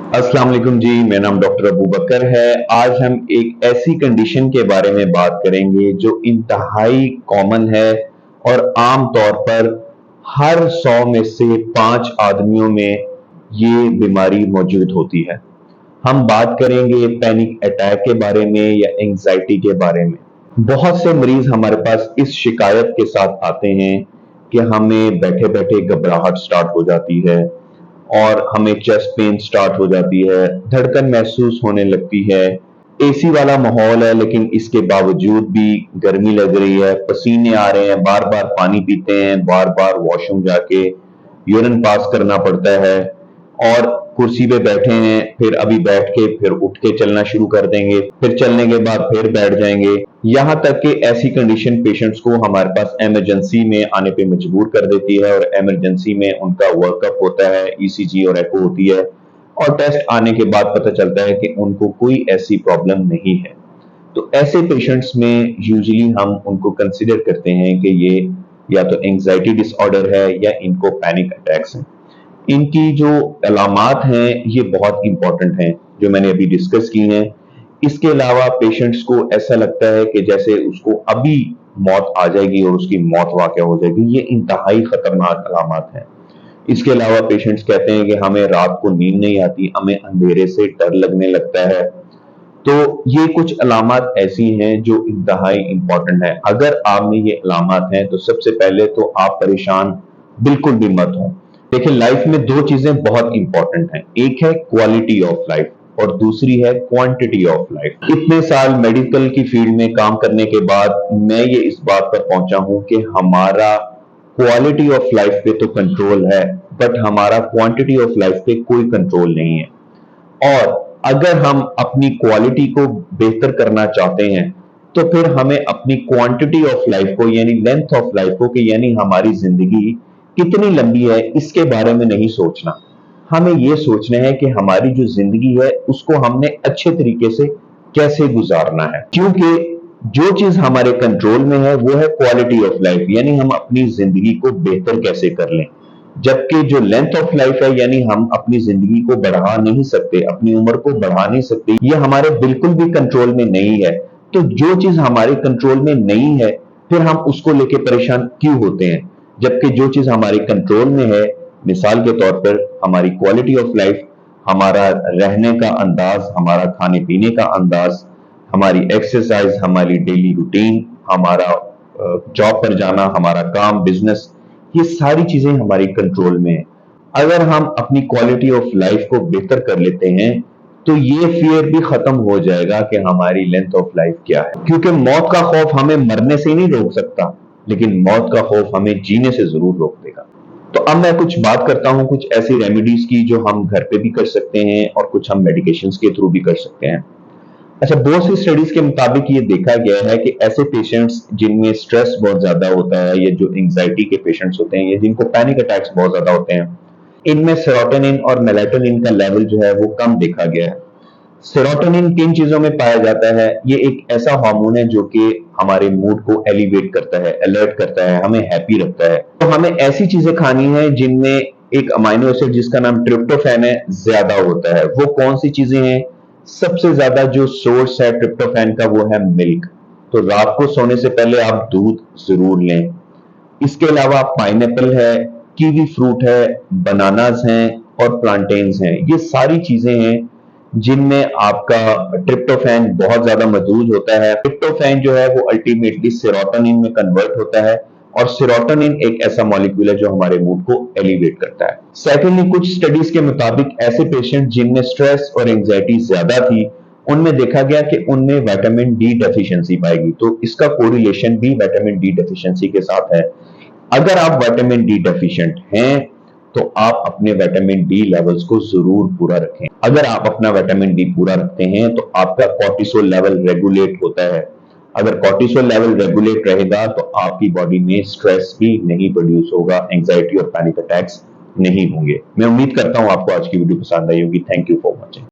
अस्सलाम वालेकुम जी, मेरा नाम डॉक्टर अबू बकर है। आज हम एक ऐसी कंडीशन के बारे में बात करेंगे जो इंतहाई कॉमन है और आम तौर पर हर 100 में से 5 आदमियों में ये बीमारी मौजूद होती है। हम बात करेंगे पैनिक अटैक के बारे में या एंजाइटी के बारे में। बहुत से मरीज हमारे पास इस शिकायत के साथ आते हैं कि हमें बैठे बैठे घबराहट स्टार्ट हो जाती है और हमें चेस्ट पेन स्टार्ट हो जाती है, धड़कन महसूस होने लगती है। एसी वाला माहौल है लेकिन इसके बावजूद भी गर्मी लग रही है, पसीने आ रहे हैं, बार बार पानी पीते हैं, बार बार वॉशरूम जाके यूरिन पास करना पड़ता है और कुर्सी पे बैठे हैं, फिर अभी बैठ के फिर उठ के चलना शुरू कर देंगे, फिर चलने के बाद फिर बैठ जाएंगे। यहां तक कि ऐसी कंडीशन पेशेंट्स को हमारे पास इमरजेंसी में आने पे मजबूर कर देती है और इमरजेंसी में उनका वर्कअप होता है, ईसीजी और एको होती है और टेस्ट आने के बाद पता चलता है कि उनको कोई ऐसी प्रॉब्लम नहीं है। तो ऐसे पेशेंट्स में यूजुअली हम उनको कंसिडर करते हैं कि ये या तो एंजाइटी डिसऑर्डर है या इनको पैनिक अटैक्स हैं। इनकी जो अलामात हैं ये बहुत इंपॉर्टेंट हैं जो मैंने अभी डिस्कस की हैं। इसके अलावा पेशेंट्स को ऐसा लगता है कि जैसे उसको अभी मौत आ जाएगी और उसकी मौत वाक़या हो जाएगी। ये इंतहाई खतरनाक अलामात हैं। इसके अलावा पेशेंट्स कहते हैं कि हमें रात को नींद नहीं आती, हमें अंधेरे से डर लगने लगता है। तो ये कुछ अलामात ऐसी हैं जो इंतहाई इंपॉर्टेंट है। अगर आप में ये अलामात हैं तो सबसे पहले तो आप परेशान बिल्कुल भी मत हों। देखिए, लाइफ में दो चीजें बहुत इंपॉर्टेंट हैं। एक है क्वालिटी ऑफ लाइफ और दूसरी है क्वांटिटी ऑफ लाइफ। इतने साल मेडिकल की फील्ड में काम करने के बाद मैं ये इस बात पर पहुंचा हूं कि हमारा क्वालिटी ऑफ लाइफ पे तो कंट्रोल है, बट हमारा क्वांटिटी ऑफ लाइफ पे कोई कंट्रोल नहीं है। और अगर हम अपनी क्वालिटी को बेहतर करना चाहते हैं तो फिर हमें अपनी क्वांटिटी ऑफ लाइफ को यानी लेंथ ऑफ लाइफ को कि यानी हमारी जिंदगी कितनी लंबी है इसके बारे में नहीं सोचना। हमें यह सोचना है कि हमारी जो जिंदगी है उसको हमने अच्छे तरीके से कैसे गुजारना है, क्योंकि जो चीज हमारे कंट्रोल में है वो है क्वालिटी ऑफ लाइफ, यानी हम अपनी जिंदगी को बेहतर कैसे कर लें। जबकि जो लेंथ ऑफ लाइफ है यानी हम अपनी जिंदगी को बढ़ा नहीं सकते, अपनी उम्र को बढ़ा नहीं सकते, ये हमारे बिल्कुल भी कंट्रोल में नहीं है। तो जो चीज हमारे कंट्रोल में नहीं है फिर हम उसको लेके परेशान क्यों होते हैं, जबकि जो चीज हमारे कंट्रोल में है, मिसाल के तौर पर हमारी क्वालिटी ऑफ लाइफ, हमारा रहने का अंदाज, हमारा खाने पीने का अंदाज, हमारी एक्सरसाइज, हमारी डेली रूटीन, हमारा जॉब पर जाना, हमारा काम, बिजनेस, ये सारी चीजें हमारी कंट्रोल में है। अगर हम अपनी क्वालिटी ऑफ लाइफ को बेहतर कर लेते हैं तो ये फियर भी खत्म हो जाएगा कि हमारी लेंथ ऑफ लाइफ क्या है, क्योंकि मौत का खौफ हमें मरने से ही नहीं रोक सकता, लेकिन मौत का खौफ हमें जीने से जरूर रोक देगा। तो अब मैं कुछ बात करता हूं कुछ ऐसी रेमेडीज की जो हम घर पे भी कर सकते हैं और कुछ हम मेडिकेशंस के थ्रू भी कर सकते हैं। अच्छा, बहुत सी स्टडीज के मुताबिक ये देखा गया है कि ऐसे पेशेंट्स जिनमें स्ट्रेस बहुत ज्यादा होता है या जो एंजाइटी के पेशेंट्स होते हैं या जिनको पैनिक अटैक्स बहुत ज्यादा होते हैं, इनमें सेरोटोनिन और मेलाटोनिन का लेवल जो है वो कम देखा गया है। सेरोटोनिन किन चीजों में पाया जाता है? ये एक ऐसा हार्मोन है जो कि हमारे मूड को एलिवेट करता है, अलर्ट करता है, हमें हैप्पी रखता है। तो हमें ऐसी चीजें खानी है जिनमें एक अमाइनो एसिड जिसका नाम ट्रिप्टोफैन है ज्यादा होता है। वो कौन सी चीजें हैं? सबसे ज्यादा जो सोर्स है ट्रिप्टोफैन का वो है मिल्क। तो रात को सोने से पहले आप दूध जरूर लें। इसके अलावा पाइनएप्पल है, कीवी फ्रूट है, बनानास हैं और प्लांटेन्स हैं। ये सारी चीजें हैं जिनमें आपका ट्रिप्टोफैन बहुत ज्यादा मौजूद होता है। ट्रिप्टोफैन जो है वो अल्टीमेटली सेरोटोनिन में कन्वर्ट होता है और सेरोटोनिन एक ऐसा मॉलिक्यूल है जो हमारे मूड को एलिवेट करता है। सेकेंडली, कुछ स्टडीज के मुताबिक ऐसे पेशेंट जिनमें स्ट्रेस और एंजाइटी ज्यादा थी उनमें देखा गया कि उनमें विटामिन डी डेफिशिएंसी पाएगी। तो इसका कोरिलेशन भी विटामिन डी डेफिशिएंसी के साथ है। अगर आप विटामिन डी डेफिशिएंट हैं तो आप अपने विटामिन डी लेवल्स को जरूर पूरा रखें। अगर आप अपना विटामिन डी पूरा रखते हैं तो आपका कॉर्टिसोल लेवल रेगुलेट होता है। अगर कॉर्टिसोल लेवल रेगुलेट रहेगा तो आपकी बॉडी में स्ट्रेस भी नहीं प्रोड्यूस होगा, एंजाइटी और पैनिक अटैक्स नहीं होंगे। मैं उम्मीद करता हूं आपको आज की वीडियो पसंद आई होगी। Thank you for watching.